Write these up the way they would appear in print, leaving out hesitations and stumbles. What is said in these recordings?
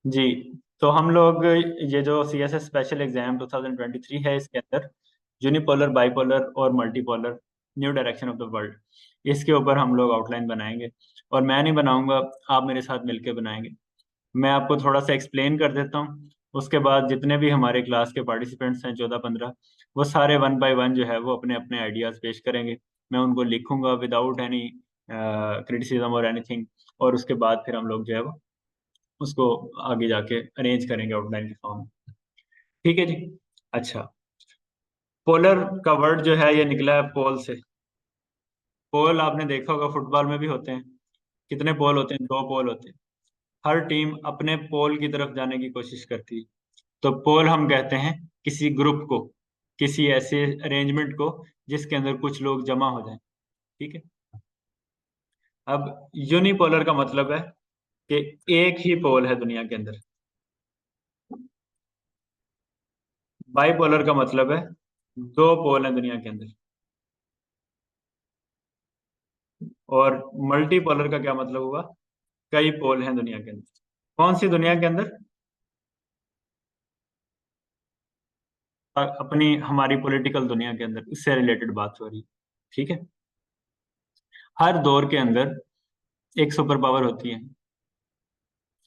जी। तो हम लोग ये जो C S S special exam 2023 है, इसके अंदर यूनिपोलर, बाइपोलर और multipolar new direction of the world, इसके ऊपर हम लोग आउटलाइन बनाएंगे। और मैं नहीं बनाऊंगा, आप मेरे साथ मिलके बनाएंगे। मैं आपको थोड़ा सा एक्सप्लेन कर देता हूँ। उसके बाद जितने भी हमारे क्लास के पार्टिसिपेंट्स हैं, 14-15, वो सारे वन बाय वन जो है वो अपने अपने आइडियाज पेश करेंगे। मैं उनको लिखूंगा विदाउट एनी क्रिटिसिज्म और एनीथिंग। और उसके बाद फिर हम लोग जो है वो उसको आगे जाके अरेंज करेंगे आउटलाइन के फॉर्म में। ठीक है जी। अच्छा, पोलर का वर्ड जो है ये निकला है पोल से। पोल आपने देखा होगा, फुटबॉल में भी होते हैं। कितने पोल होते हैं? 2 पोल होते हैं। हर टीम अपने पोल की तरफ जाने की कोशिश करती है। तो पोल हम कहते हैं किसी ग्रुप को, किसी ऐसे अरेंजमेंट को जिसके अंदर कुछ लोग जमा हो जाएं। ठीक है। अब यूनिपोलर का मतलब है कि एक ही पोल है दुनिया के अंदर। बाइपोलर का मतलब है 2 पोल हैं दुनिया के अंदर। और मल्टीपोलर का क्या मतलब हुआ? कई पोल हैं दुनिया के अंदर। कौन सी दुनिया के अंदर? अपनी हमारी पॉलिटिकल दुनिया के अंदर, इससे रिलेटेड बात हो रही है। ठीक है। हर दौर के अंदर एक सुपर पावर होती है।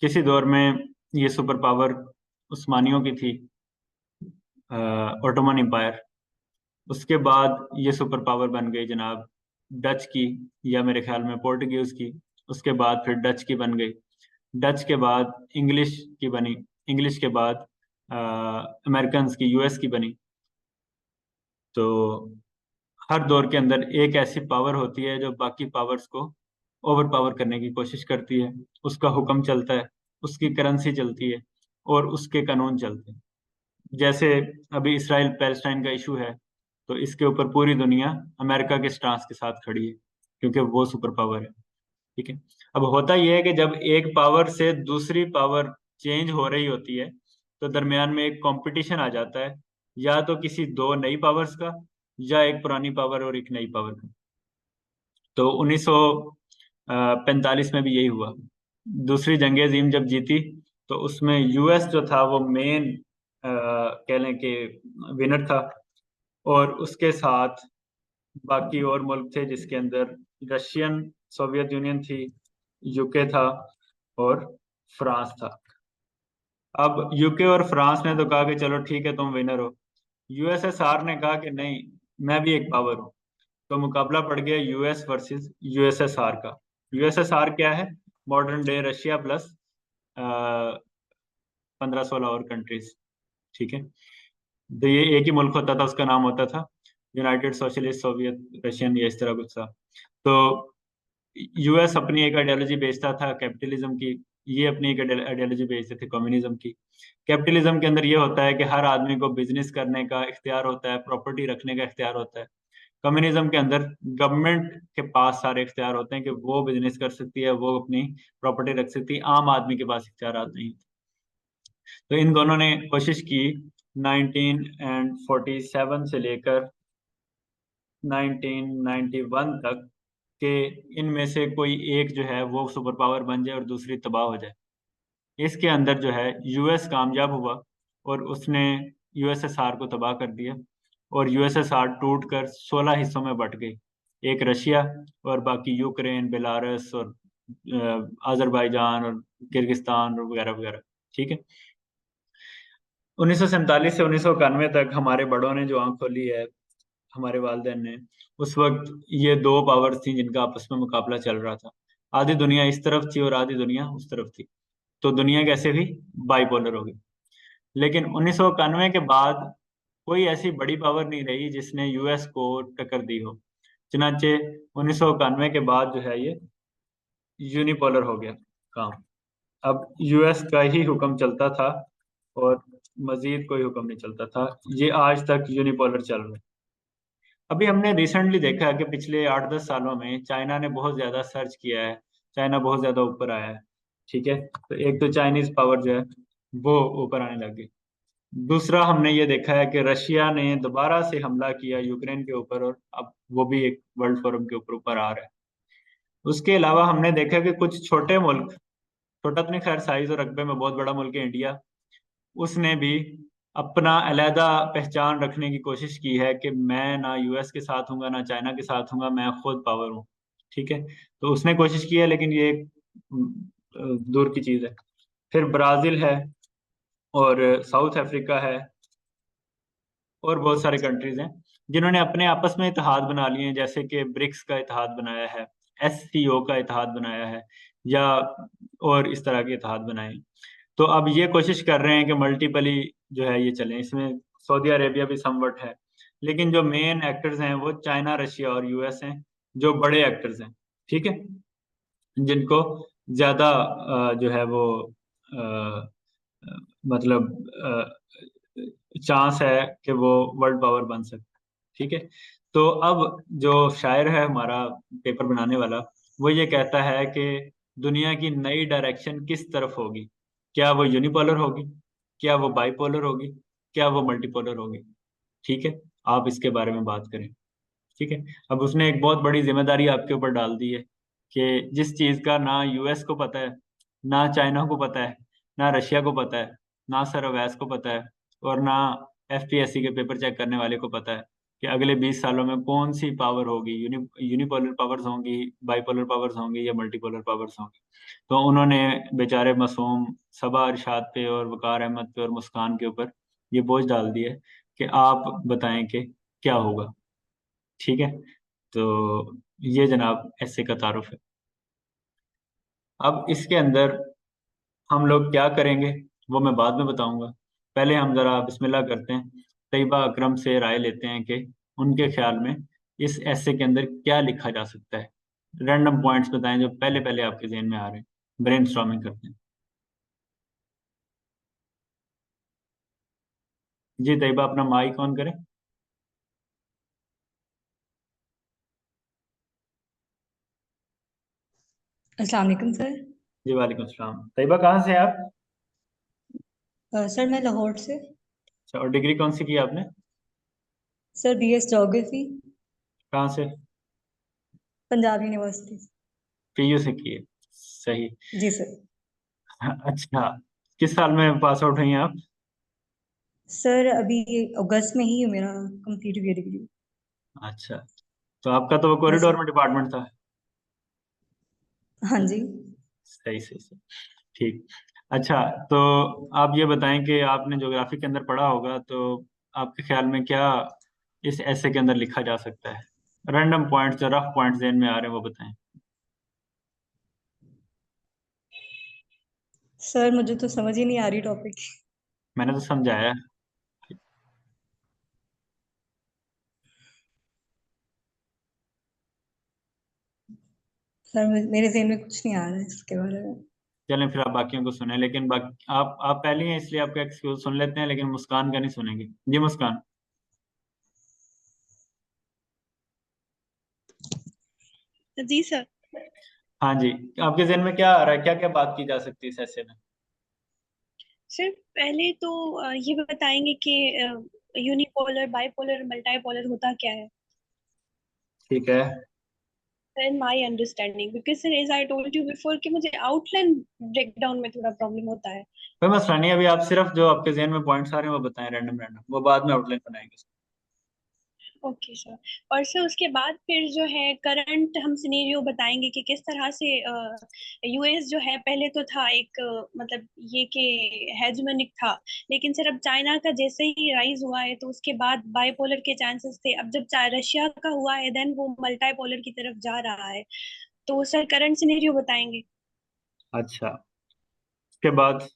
किसी दौर में ये सुपर पावर उस्मानियों की थी, ओटोमन एम्पायर। उसके बाद ये सुपर पावर बन गई जनाब डच की, या मेरे ख्याल में पोर्टुगीज की। उसके बाद फिर डच की बन गई। डच के बाद इंग्लिश की बनी। इंग्लिश के बाद अमेरिकन की, यूएस की बनी। तो हर दौर के अंदर एक ऐसी पावर होती है जो बाकी पावर्स को ओवर पावर करने की कोशिश करती है। उसका हुक्म चलता है, उसकी करेंसी चलती है, और उसके कानून चलते हैं। जैसे अभी इसराइल पैलेस्टाइन का इशू है, तो इसके ऊपर पूरी दुनिया अमेरिका के स्टांस के साथ खड़ी है, क्योंकि वो सुपर पावर है। ठीक है। अब होता यह है कि जब एक पावर से दूसरी पावर चेंज हो रही होती है, तो दरमियान में एक कंपटीशन आ जाता है, या तो किसी 2 नई पावर्स का, या एक पुरानी पावर और एक नई पावर का। तो 1945 में भी यही हुआ। दूसरी जंग अजीम जब जीती, तो उसमें यूएस जो था वो मेन कह लें कि विनर था। और उसके साथ बाकी और मुल्क थे, जिसके अंदर रशियन, सोवियत यूनियन थी, यूके था, और फ्रांस था। अब यूके और फ्रांस ने तो कहा कि चलो ठीक है, तुम विनर हो। यूएसएसआर ने कहा कि नहीं, मैं भी एक पावर हूँ। तो मुकाबला पड़ गया यूएस वर्सेस यूएसएसआर का। यूएसएसआर क्या है? मॉडर्न डे रशिया प्लस 15-16 और कंट्रीज। ठीक है। तो ये एक ही मुल्क होता था, उसका नाम होता था यूनाइटेड सोशलिस्ट सोवियत रशियन, या इस तरह कुछ था। तो यूएस अपनी एक आइडियोलॉजी बेचता था कैपिटलिज्म की, ये अपनी एक आइडियोलॉजी बेचते थे कम्युनिज्म की। कैपिटलिज्म के अंदर ये होता है कि हर आदमी को बिजनेस करने का इख्तियार होता है, प्रॉपर्टी रखने का इख्तियार होता है। कम्युनिज्म के अंदर गवर्नमेंट के पास सारे इख्तियार होते हैं कि वो बिजनेस कर सकती है, वो अपनी प्रॉपर्टी रख सकती है, आम आदमी के पास इख्तियार नहीं। तो इन दोनों ने कोशिश की 1947 से लेकर 1991 तक, कि इनमें से कोई एक जो है वो सुपर पावर बन जाए और दूसरी तबाह हो जाए। इसके अंदर जो है यूएस कामयाब हुआ, और उसने यूएसएसआर को तबाह कर दिया। और यूएसएसआर टूट कर 16 हिस्सों में बट गई। एक रशिया, और बाकी यूक्रेन, बेलारस, और अजरबैजान, और किर्गिस्तान, और वगैरह वगैरह। ठीक है। 1947 से 1991 तक हमारे बड़ों ने जो आंख खोली है, हमारे वालिदैन ने, उस वक्त ये 2 पावर्स थी जिनका आपस में मुकाबला चल रहा था। आधी दुनिया इस तरफ थी और आधी दुनिया उस तरफ थी। तो दुनिया कैसे हुई? बाइपोलर हो गई। लेकिन 1991 के बाद कोई ऐसी बड़ी पावर नहीं रही जिसने यूएस को टक्कर दी हो। चुनाचे 1991 के बाद जो है ये यूनिपोलर हो गया काम। अब यूएस का ही हुक्म चलता था, और मजीद कोई हुक्म नहीं चलता था। ये आज तक यूनिपोलर चल रहा है। अभी हमने रिसेंटली देखा है कि पिछले 8-10 सालों में चाइना ने बहुत ज्यादा सर्च किया है। चाइना बहुत ज्यादा ऊपर आया है। ठीक है। तो एक तो चाइनीज पावर जो है वो ऊपर आने लग गई। दूसरा हमने ये देखा है कि रशिया ने दोबारा से हमला किया यूक्रेन के ऊपर, और अब वो भी एक वर्ल्ड फोरम के ऊपर ऊपर आ रहा है। उसके अलावा हमने देखा कि कुछ छोटे मुल्क छोटा तो नहीं खैर, साइज और रकबे में बहुत बड़ा मुल्क है इंडिया, उसने भी अपना अलहदा पहचान रखने की कोशिश की है कि मैं ना यूएस के साथ हूँगा ना चाइना के साथ हूँगा, मैं खुद पावर हूँ। ठीक है, तो उसने कोशिश की है, लेकिन ये एक दूर की चीज़ है। फिर ब्राज़ील है, और साउथ अफ्रीका है, और बहुत सारे कंट्रीज हैं जिन्होंने अपने आपस में इतिहाद बना लिए हैं, जैसे कि ब्रिक्स का इतिहाद बनाया है, एससीओ का इतिहाद बनाया है, या और इस तरह के इतिहाद बनाए हैं। तो अब ये कोशिश कर रहे हैं कि मल्टीपली जो है ये चलें, इसमें सऊदी अरेबिया भी समवट है, लेकिन जो मेन एक्टर्स हैं वो चाइना, रशिया और यूएस हैं, जो बड़े एक्टर्स हैं। ठीक है, जिनको ज्यादा जो है वो अ, अ, मतलब चांस है कि वो वर्ल्ड पावर बन सकते। ठीक है, तो अब जो शायर है हमारा पेपर बनाने वाला, वो ये कहता है कि दुनिया की नई डायरेक्शन किस तरफ होगी। क्या वो यूनिपोलर होगी, क्या वो बाइपोलर होगी, क्या वो मल्टीपोलर होगी। ठीक है, आप इसके बारे में बात करें। ठीक है, अब उसने एक बहुत बड़ी जिम्मेदारी आपके ऊपर डाल दी है कि जिस चीज़ का ना यूएस को पता है, ना चाइना को पता है, ना रशिया को पता है, ना सर अवैस को पता है, और ना एफपीएससी के पेपर चेक करने वाले को पता है कि अगले 20 सालों में कौन सी पावर होगी, यूनिपोलर पावर्स होंगी, बाइपोलर पावर्स होंगी, या मल्टीपोलर पावर्स होंगी। तो उन्होंने बेचारे मासूम सबा इरशाद पे और वकार अहमद पे और मुस्कान के ऊपर ये बोझ डाल दिया है कि आप बताएं कि क्या होगा। ठीक है, तो ये जनाब ऐसे का तारुफ है। अब इसके अंदर हम लोग क्या करेंगे वो मैं बाद में बताऊंगा। पहले हम जरा बिस्मिल्लाह करते हैं, तैयबा अकरम से राय लेते हैं कि उनके ख्याल में इस ऐसे के अंदर क्या लिखा जा सकता है। रैंडम पॉइंट्स बताएं जो पहले पहले आपके जहन में आ रहे हैं, ब्रेनस्टॉर्मिंग करते हैं। जी तैयबा, अपना माइक ऑन करें। अस्सलाम वालेकुम सर। जी वालेकुम सलाम। तैयबा कहाँ से हैं आप? सर मैं लाहौर से। अच्छा, और डिग्री कौन सी की आपने? सर बीएस ज्योग्राफी, कहाँ से? पंजाब यूनिवर्सिटी। पीयू से की है। सही। जी सर। अच्छा, किस साल में पास आउट हुई हैं आप? सर अभी अगस्त में ही मेरा कंप्लीट हुई डिग्री। अच्छा, तो आपका तो वो जी कॉरिडोर सर। में डिपार्टमेंट था। हाँ जी। सही सही सही। ठीक। अच्छा, तो आप ये बताएं कि आपने ज्योग्राफी के अंदर पढ़ा होगा, तो आपके ख्याल में क्या इस ऐसे के अंदर लिखा जा सकता है? रैंडम पॉइंट्स जो रफ पॉइंट्स ज़हन में आ रहे हैं वो बताएं। सर मुझे तो समझ ही नहीं आ रही टॉपिक। मैंने तो समझाया है। सर मेरे ज़हन में कुछ नहीं आ रहा है इसके बारे में। चलें फिर आप बाकियों को सुने, लेकिन बाकी आप पहले हैं इसलिए आपका एक्सक्यूज सुन लेते हैं, लेकिन मुस्कान का नहीं सुनेंगे। जी मुस्कान। जी सर। हाँ जी, आपके जहन में क्या आ रहा है, क्या क्या बात की जा सकती है इस ऐसे में? सर पहले तो ये बताएंगे कि यूनिपोलर बाइपोलर मल्टीपोलर होता क्या है। ठीक है। In my understanding because sir as I told you before कि मुझे आउटलाइन ब्रेकडाउन में थोड़ा प्रॉब्लम होता है। कोई मसला नहीं, अभी आप सिर्फ जो आपके जहन में पॉइंट्स आ रहे हैं वो बताएं, रैंडम रैंडम, वो बाद में आउटलाइन बनाएंगे। Okay sir. और सर उसके बाद फिर जो है करंट हम सिनेरियो बताएंगे कि किस तरह से यूएस जो है पहले तो था एक मतलब ये कि हेजमनिक था, लेकिन सर अब चाइना का जैसे ही राइज हुआ है तो उसके बाद बाइपोलर के चांसेस थे। अब जब रशिया का हुआ है देन वो मल्टीपोलर की तरफ जा रहा है। तो सर करंट सिनेरियो बताएंगे। अच्छा, उसके बाद?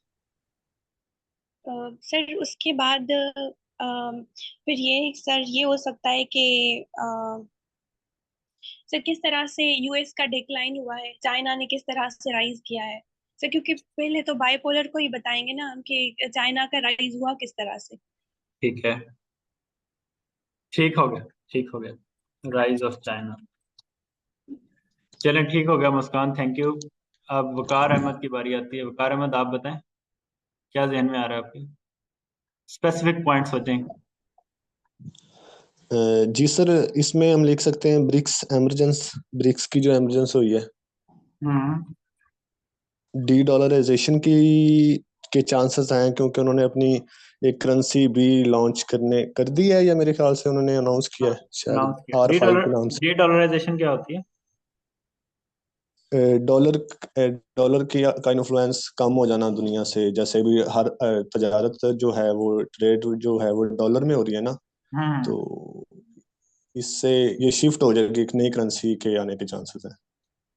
सर उसके बाद फिर ये सर ये हो सकता है कि सर किस तरह से यूएस का डिक्लाइन हुआ है, चाइना ने किस तरह से राइज किया है। सर क्योंकि पहले तो बाइपोलर को ही बताएंगे ना हम कि चाइना का राइज हुआ किस तरह से। ठीक है, ठीक हो गया, ठीक हो गया। Rise of China. चलें, ठीक हो गया मुस्कान, थैंक यू। अब वकार अहमद की बारी आती है। वकार अहमद, आप बताएं क्या जहन में आ रहा है आपके, स्पेसिफिक पॉइंट्स होते हैं। जी सर, इसमें हम लिख सकते हैं ब्रिक्स एमरजेंस, ब्रिक्स की जो एमरजेंस हुई है। हम्म। डी डॉलराइजेशन की के चांसेस हैं, क्योंकि उन्होंने अपनी एक करेंसी भी लॉन्च कर दी है, या मेरे ख्याल से उन्होंने अनाउंस किया हाँ, है शायद अनाउंस किया। R5 के नाम से। डी डॉलराइजेशन क्या होती है? डॉलर डॉलर की का इन्फ्लुएंस कम हो जाना दुनिया से, जैसे भी हर तजारत जो है वो ट्रेड जो है वो डॉलर में हो रही है ना, हम्म। तो इससे ये शिफ्ट हो जाएगी, एक नई करेंसी के आने के चांसेस हैं।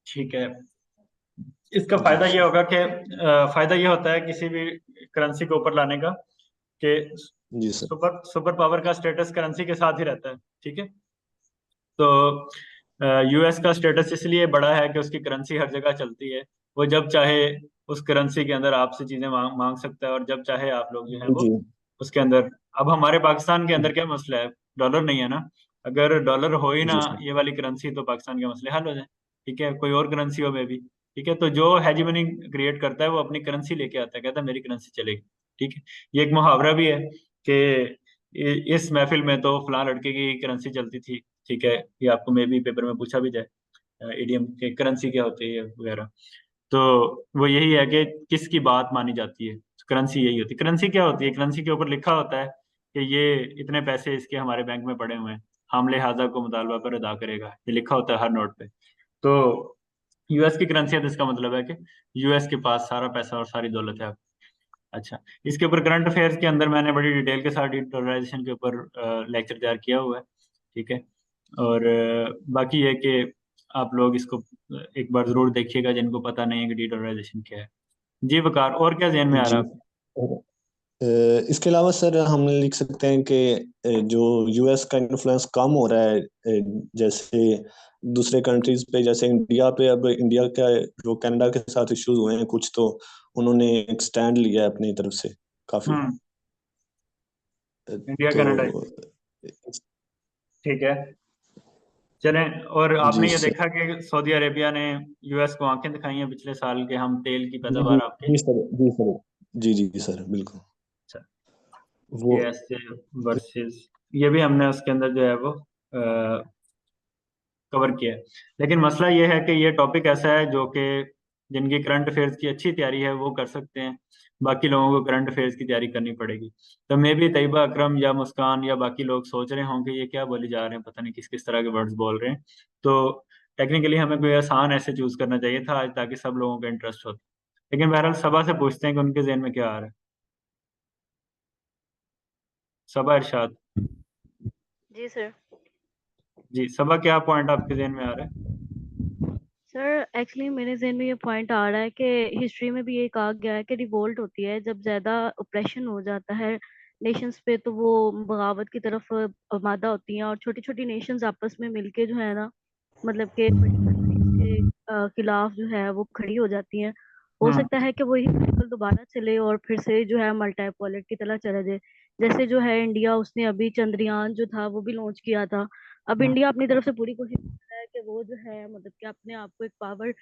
ठीक है। इसका जी फायदा ये सर। होगा कि फायदा ये होता है किसी भी करेंसी के ऊपर लाने का कि जी सर। सुपर सुपर पावर का स्टेटस करेंसी के साथ ही रहता है। ठीक है। तो यूएस का स्टेटस इसलिए बड़ा है कि उसकी करेंसी हर जगह चलती है। वो जब चाहे उस करेंसी के अंदर आपसे चीजें मांग सकता है, और जब चाहे आप लोग जो है वो जी उसके अंदर। अब हमारे पाकिस्तान के अंदर क्या मसला है? डॉलर नहीं है ना। अगर डॉलर हो ही ना जी सर। ये वाली करेंसी, तो पाकिस्तान के मसले हल हो जाए। ठीक है, कोई और करेंसी हो में भी। ठीक है, तो जो हेजिमनी क्रिएट करता है वो अपनी करेंसी लेके आता है, कहता है मेरी करेंसी चलेगी। ठीक है। ये एक मुहावरा भी है कि इस महफिल में तो फलां लड़के की करेंसी चलती थी। ठीक है, ये आपको मे भी पेपर में पूछा भी जाए, ईडीएम के करेंसी क्या होती है वगैरह। तो वो यही है कि किसकी बात मानी जाती है। करेंसी यही होती है। करेंसी क्या होती है? करेंसी के ऊपर लिखा होता है कि ये इतने पैसे इसके हमारे बैंक में पड़े हुए हैं, हम लिहाजा को मुतालबा पर अदा करेगा, ये लिखा होता है हर नोट पे। तो यूएस की करेंसी है तो इसका मतलब है कि यूएस के पास सारा पैसा और सारी दौलत है। अच्छा, इसके ऊपर करंट अफेयर्स के अंदर मैंने बड़ी डिटेल के साथ डॉलराइजेशन के ऊपर लेक्चर तैयार किया हुआ है। ठीक है। और बाकी है कि आप लोग इसको एक बार जरूर देखिएगा जिनको पता नहीं है कि डॉलराइजेशन क्या है। जी वकार, और क्या ध्यान में आ रहा जी। है आपके? अ, इसके अलावा सर हम लिख सकते हैं कि जो यूएस का इन्फ्लुएंस कम हो रहा है, जैसे दूसरे कंट्रीज पे, जैसे इंडिया पे, अब इंडिया का जो कनाडा के साथ इश्यूज हुए हैं कुछ, तो उन्होंने एक स्टैंड लिया है अपनी तरफ से काफी। हम्म। अ, इंडिया तो कनाडा। ठीक है। चलें, और जी आपने ये सर। देखा कि सऊदी अरेबिया ने यूएस को आंखें दिखाई हैं पिछले साल के, हम तेल की जी जी पैदावार आपके। जी सर। जी सर। जी जी सर बिल्कुल। अच्छा, वो यूएसए वर्सेस, ये भी हमने उसके अंदर जो है वो कवर किया है। लेकिन मसला ये है कि ये टॉपिक ऐसा है जो कि जिनकी करंट अफेयर्स की अच्छी तैयारी है वो कर सकते हैं, बाकी लोगों को करंट अफेयर्स की तैयारी करनी पड़ेगी। तो मे भी तैयबा अकरम या मुस्कान या बाकी लोग सोच रहे होंगे ये क्या बोली जा रहे हैं, पता नहीं किस किस तरह के वर्ड्स बोल रहे हैं। तो टेक्निकली हमें कोई आसान ऐसे चूज करना चाहिए था आज, ताकि सब लोगों का इंटरेस्ट होता। लेकिन बहरहाल सभा से पूछते हैं कि उनके जहन में क्या आ रहा है। सबा इरशाद। जी सर। जी सबा, क्या पॉइंट आपके जहन में आ रहा है? सर एक्चुअली मेरे जहन में ये पॉइंट आ रहा है कि हिस्ट्री में भी ये कहा गया है कि रिवोल्ट होती है जब ज्यादा ओप्रेशन हो जाता है नेशंस पे, तो वो बगावत की तरफ आमादा होती हैं, और छोटी छोटी नेशंस आपस में मिलके जो है ना, मतलब कि बड़ी countries के खिलाफ जो है वो खड़ी हो जाती हैं। हो हम्म। सकता है कि वही साइकिल दोबारा चले और फिर से जो है मल्टीपोलर की तरह चला जाए। जैसे जो है इंडिया, उसने अभी चंद्रयान जो था वो भी लॉन्च किया था। अब हम्म। इंडिया अपनी तरफ से पूरी कोशिश कर रहा है कि वो जो है मतलब कि अपने आप को एक पावर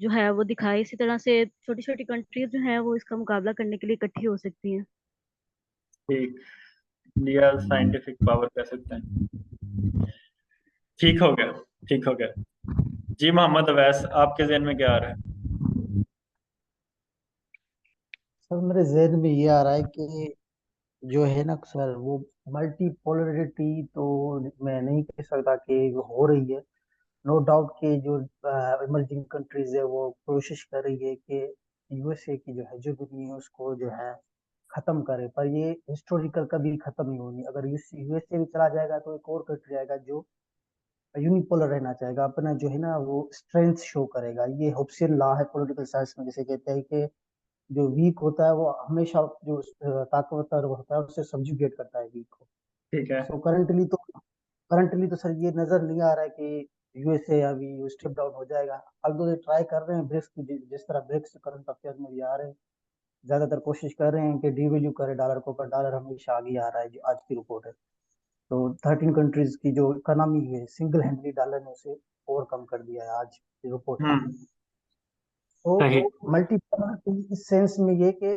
जो है वो दिखाए। इसी तरह से छोटी छोटी कंट्रीज जो है वो इसका मुकाबला करने के लिए इकट्ठी हो सकती हैं। ठीक। इंडिया साइंटिफिक पावर कह सकते हैं। ठीक हो गया। ठीक हो गया। जी मोहम्मद अवैस, आपके जहन में क्या आ रहा है? सर मेरे जहन में ये आ रहा है कि जो है ना सर, वो मल्टी पोलरिटी तो मैं नहीं कह सकता कि वो हो रही है। नो डाउट कि जो इमर्जिंग कंट्रीज है वो कोशिश कर रही है कि यूएसए की जो हेजेमनी है उसको जो है खत्म करे, पर ये हिस्टोरिकल कभी खत्म नहीं होनी। अगर यूएसए भी चला जाएगा तो एक और कंट्री आएगा जो यूनिपोलर रहना चाहेगा, अपना जो है ना वो स्ट्रेंथ शो करेगा। ये होप्सियन लॉ है पॉलिटिकल साइंस में, जैसे कहते हैं कि जो वीक होता है वो हमेशा जो ताकतवर होता है उससे सब्जुगेट करता है वीक को। ठीक है। सो करंटली तो सर ये नजर नहीं आ रहा है कि यूएसए अभी स्टेप डाउन हो जाएगा। अब तो ये ट्राई कर रहे हैं ब्रिक्स की, जिस तरह ब्रिक्स करंट अफेयर में भी आ रहे हैं, ज्यादातर कोशिश कर रहे हैं कि डिवेल्यू करे डॉलर को, पर डॉलर हमेशा आगे आ रहा है। जो आज की रिपोर्ट है, तो 13 कंट्रीज की जो इकोनॉमी है सिंगल हैंडली डॉलर ने उसे ओवरकम कर दिया है आज की रिपोर्ट में। हम्म। सही। तो मल्टीपोलर इस सेंस में ये कि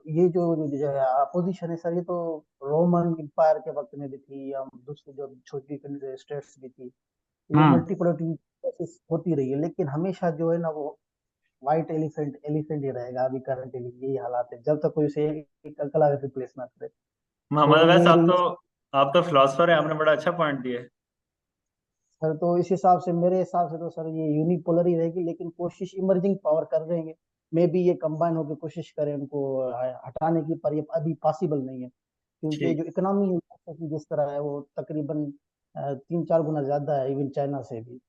ये जो है अपोजिशन है सर, ये तो रोमन एम्पायर के वक्त में भी थी, या दूसरी जो छोटी स्टेट्स भी थी, ये हम्म। मल्टीपोलरिटी होती रही है। लेकिन हमेशा जो है ना वो व्हाइट एलिफेंट एलिफेंट ही रहेगा अभी करंटली, यही हालात है जब तक कोई उसे एक अगला रिप्लेस ना करे। मोहम्मद तो अवैस, मेरी आप तो फिलोसफर है, आपने बड़ा अच्छा पॉइंट दिया है। सर, तो इस हिसाब से मेरे हिसाब से तो सर ये यूनिपोलर ही रहेगी, लेकिन कोशिश इमर्जिंग पावर कर रहे हैं, मे बी ये कंबाइन होकर कोशिश करें उनको हटाने की, पर ये अभी पॉसिबल नहीं है, क्योंकि ठीक। जो इकोनॉमी की जिस तरह है वो तकरीबन 3-4 गुना ज्यादा है इवन चाइना से भी।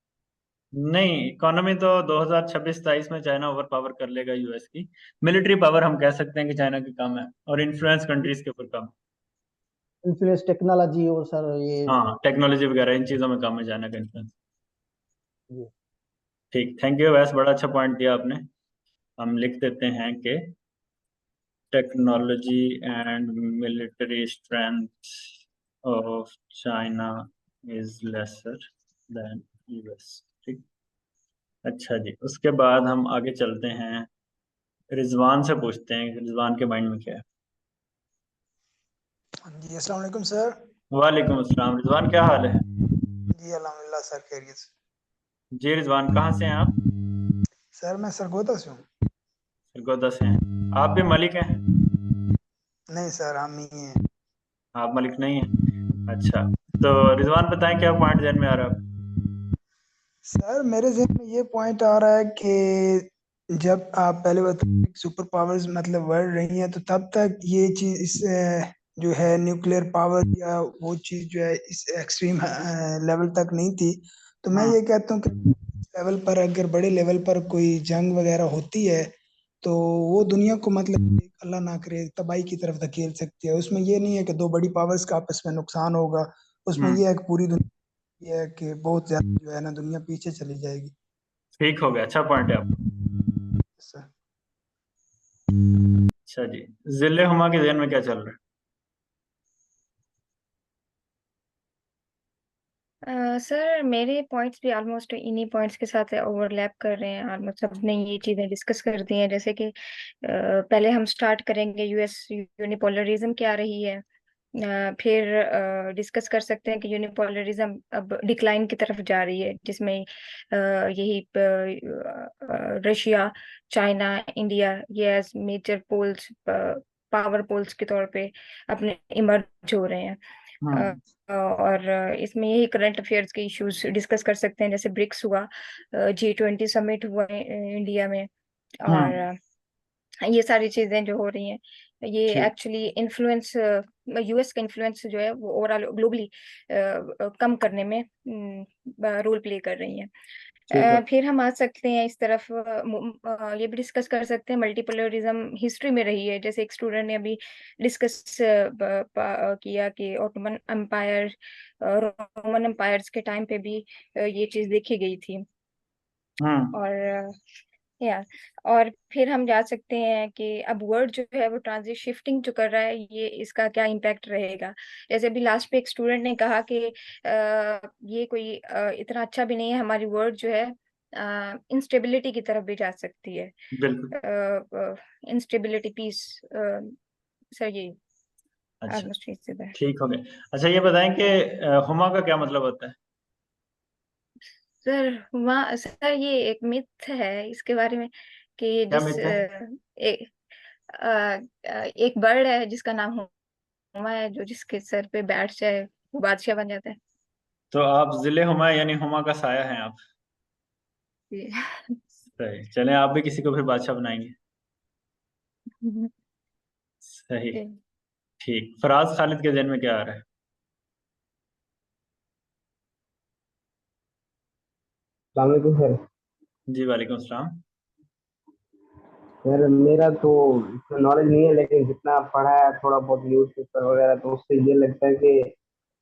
नहीं, इकोनॉमी तो 2026-27 में चाइना ओवर पावर कर लेगा यूएस की। मिलिट्री पावर हम कह सकते हैं कि चाइना की कम है, और इन्फ्लुएंस कंट्रीज के ऊपर कम। इन्फ्लुएंस टेक्नोलॉजी और सर ये हाँ, टेक्नोलॉजी वगैरह इन चीज़ों में कम है चाइना का इन्फ्लुएंस। ये ठीक, थैंक यू वैस, बड़ा अच्छा पॉइंट दिया आपने। हम लिख देते हैं कि technology and military strength of China is lesser than US. ठीक। अच्छा जी, उसके बाद हम आगे चलते हैं, रिजवान से पूछते हैं कि रिजवान के माइंड में क्या है। जी अस्सलाम वालेकुम सर। वालेकुम अस्सलाम। रिजवान, क्या हाल है? जी अल्हम्दुलिल्लाह सर, खैरियत से। जी रिजवान, कहाँ से हैं आप? सर मैं सरगोदा से हूँ। सरगोदा से हैं। आप भी मलिक हैं? नहीं सर, हम ही हैं। आप मलिक नहीं हैं? अच्छा, तो रिजवान बताएं क्या पॉइंट ध्यान में आ रहा है आपके? सर मेरे ज़हन में ये पॉइंट आ रहा है कि जब आप पहले बताए सुपर पावर्स मतलब बढ़ रही हैं, तो तब तक ये चीज़ इस जो है न्यूक्लियर पावर या वो चीज़ जो है इस एक्सट्रीम लेवल तक नहीं थी। तो मैं ये कहता हूँ कि लेवल पर अगर बड़े लेवल पर कोई जंग वगैरह होती है, तो वो दुनिया को मतलब अल्लाह ना करे तबाही की तरफ धकेल सकती है। उसमें ये नहीं है कि दो बड़ी पावर्स का आपस में नुकसान होगा, उसमें हम्म। ये है कि पूरी दुनिया ये है कि बहुत ज्यादा जो है ना दुनिया पीछे चली जाएगी। ठीक हो गया, अच्छा पॉइंट है आपका। सर अच्छा जी, जिले हुमा के ज़हन में क्या चल रहा है? सर मेरे पॉइंट्स भी ऑलमोस्ट इन्हीं पॉइंट्स के साथ ओवरलैप कर रहे हैं। ऑलमोस्ट सबने ये चीजें डिस्कस कर दी हैं। जैसे कि पहले हम स्टार्ट करेंगे यूएस यूनिपोलरिज्म क्या रही है। फिर डिस्कस कर सकते हैं कि यूनिपोलरिज्म अब डिक्लाइन की तरफ जा रही है, जिसमें यही रशिया, चाइना, इंडिया ये as major poles, power poles के तौर पे अपने इमर्ज हो रहे हैं। हम्म। और इसमें यही करंट अफेयर्स के इश्यूज डिस्कस कर सकते हैं, जैसे ब्रिक्स हुआ, G20 समिट हुआ इंडिया में, और हम्म। ये सारी चीजें जो हो रही हैं ये ठीक। एक्चुअली इन्फ्लुएंस, यूएस का इन्फ्लुएंस जो है वो ओवरऑल ग्लोबली कम करने में रोल प्ले कर रही हैं। ठीक है। फिर हम आ सकते हैं इस तरफ, ये भी डिस्कस कर सकते हैं मल्टीपोलरिज्म हिस्ट्री में रही है। जैसे एक स्टूडेंट ने अभी डिस्कस किया कि ऑटोमन एम्पायर, रोमन एम्पायर्स के टाइम पे भी ये चीज देखी गई थी। हम्म। और या और फिर हम जा सकते हैं कि अब वर्ड जो है वो ट्रांजिट शिफ्टिंग जो कर रहा है, ये इसका क्या इम्पैक्ट रहेगा। जैसे अभी लास्ट पे एक स्टूडेंट ने कहा कि ये कोई इतना अच्छा भी नहीं है, हमारी वर्ड जो है इंस्टेबिलिटी की तरफ भी जा सकती है। बिल्कुल। इंस्टेबिलिटी पीस, सर ये अच्छा, ऑलमोस्ट चीज है। ठीक हो गया। अच्छा, ये बताएं कि हुमा का क्या मतलब होता है? सर वहाँ सर ये एक मिथ है इसके बारे में कि क्या जिस मिथ है? एक बर्ड है जिसका नाम हुमा है, जो जिसके सर पे बैठ जाए वो बादशाह बन जाता है। तो आप जिले हुमा यानी हुमा का साया हैं आप। ये- सही, चलें आप भी किसी को फिर बादशाह बनाएंगे। सही। ये- ठीक, फराज खालिद के ज़हन में क्या आ रहा है? अस्सलाम वालेकुम सर। जी वालेकुम अस्सलाम। सर मेरा तो इतना नॉलेज नहीं है, लेकिन जितना पढ़ा है थोड़ा बहुत न्यूज़ पेपर वगैरह, तो उससे ये लगता है कि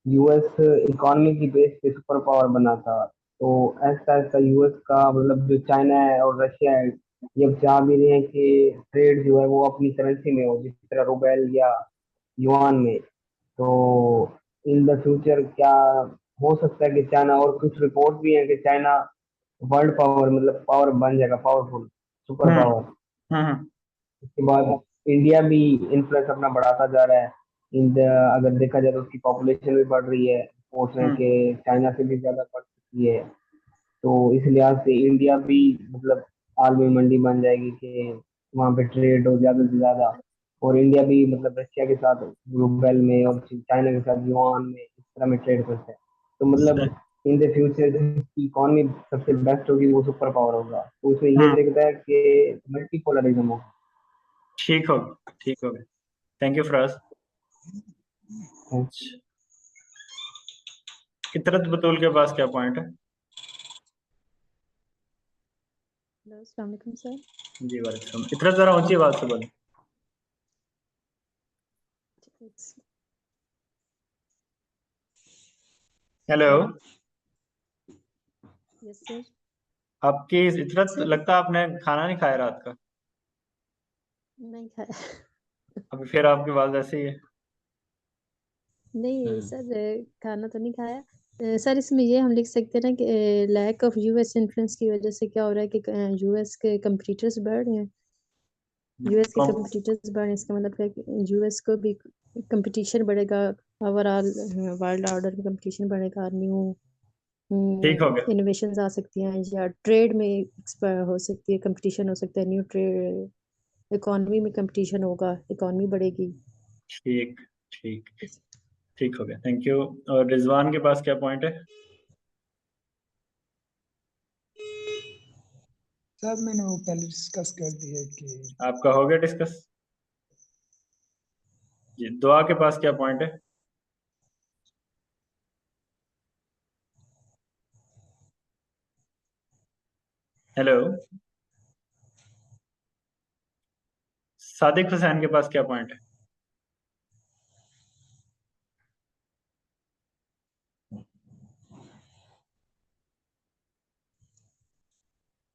यूएस इकोनॉमी की बेस पे सुपर पावर बना था। तो ऐसा ऐसा यूएस का मतलब जो चाइना है और रशिया है, ये अब चाह भी रहे हैं कि ट्रेड जो है वो अपनी करेंसी में हो, जिस तरह रुबेल या युआन में। तो इन द फ्यूचर क्या हो सकता है कि चाइना, और कुछ रिपोर्ट भी है कि चाइना वर्ल्ड पावर मतलब पावर बन जाएगा, पावरफुल सुपर हम्म। पावर। हम्म। उसके बाद इंडिया भी इन्फ्लुएंस अपना बढ़ाता जा रहा है। अगर देखा जाए तो उसकी पॉपुलेशन भी बढ़ रही है, रिपोर्ट्स हैं हम्म। कि चाइना से भी ज्यादा बढ़ चुकी है। तो इस लिहाज से इंडिया भी मतलब आलमी मंडी बन जाएगी कि वहाँ पे ट्रेड हो ज्यादा से ज्यादा, और इंडिया भी मतलब रशिया के साथ रूबेल में और चाइना के साथ युआन में इस तरह में ट्रेड करता है। तो मतलब इन द फ्यूचर जिसकी इकॉनमी सबसे बेस्ट होगी वो सुपर पावर होगा, तो उसमें ये देखता है कि मल्टीपोलरिज्म हो। ठीक हो ठीक हो गया। Thank you Faraz. इतरत बतूल के पास क्या पॉइंट है? हेलो अस्सलाम वालेकुम सर। जी वालेकुम। इतरत जरा ऊंची आवाज से बोलो। हेलो। Yes sir. आपकी इतरत लगता है आपने खाना नहीं खाया रात का। नहीं खाया। अभी फिर आपकी आवाज ऐसी ही है। नहीं सर, खाना तो नहीं खाया। सर इसमें ये हम लिख सकते हैं ना कि लैक ऑफ यूएस इन्फ्लुएंस की वजह से क्या हो रहा है कि यूएस के कंपटीटर्स बढ़ रहे हैं। यूएस के कंपटीटर्स बढ़ रहे हैं, इसका मतलब है कि यूएस को भी कंपटीशन बढ़ेगा, ओवरऑल वर्ल्ड ऑर्डर में कंपटीशन बढ़ेगा, न्यू ठीक हो गया। इनोवेशंस आ सकती हैं या ट्रेड में हो सकती है, कंपटीशन हो सकता है, न्यू ट्रेड, इकोनॉमी में कंपटीशन होगा, इकोनॉमी बढ़ेगी। ठीक ठीक ठीक हो गया। Thank you. और रिजवान के पास क्या पॉइंट है? सर मैंने वो पहले डिस्कस कर दिया कि आपका हो गया डिस्कस। जी दुआ के पास क्या पॉइंट है? हेलो। सादिक हुसैन के पास क्या पॉइंट है?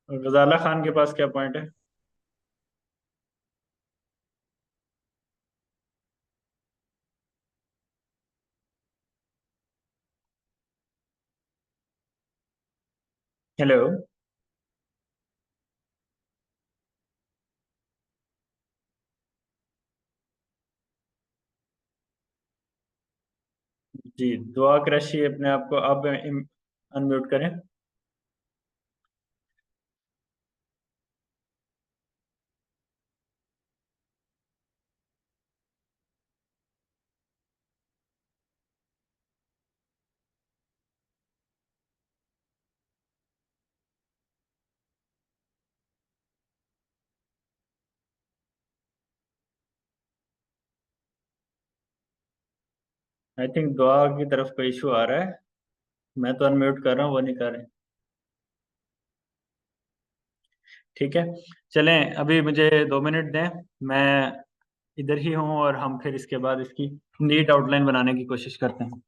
और गजाला खान के पास क्या पॉइंट है? हेलो। जी दुआ क्रैशी अपने आप को अब अनम्यूट करें। आई थिंक दुआ की तरफ कोई इशू आ रहा है। मैं तो अनम्यूट कर रहा हूँ, वो नहीं कर रहे। ठीक है चलें, अभी मुझे 2 मिनट दें। मैं इधर ही हूँ और हम फिर इसके बाद इसकी नीट आउटलाइन बनाने की कोशिश करते हैं।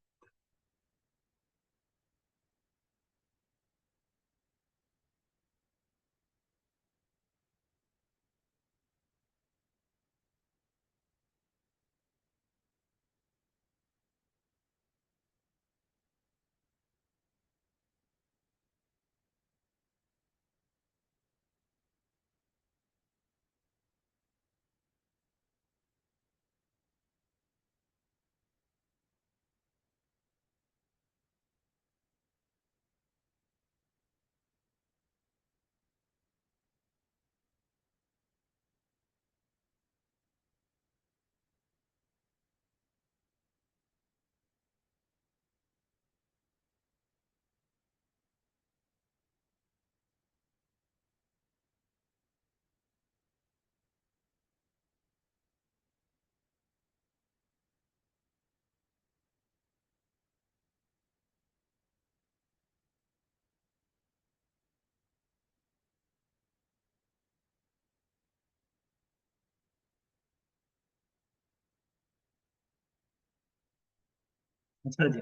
अच्छा जी,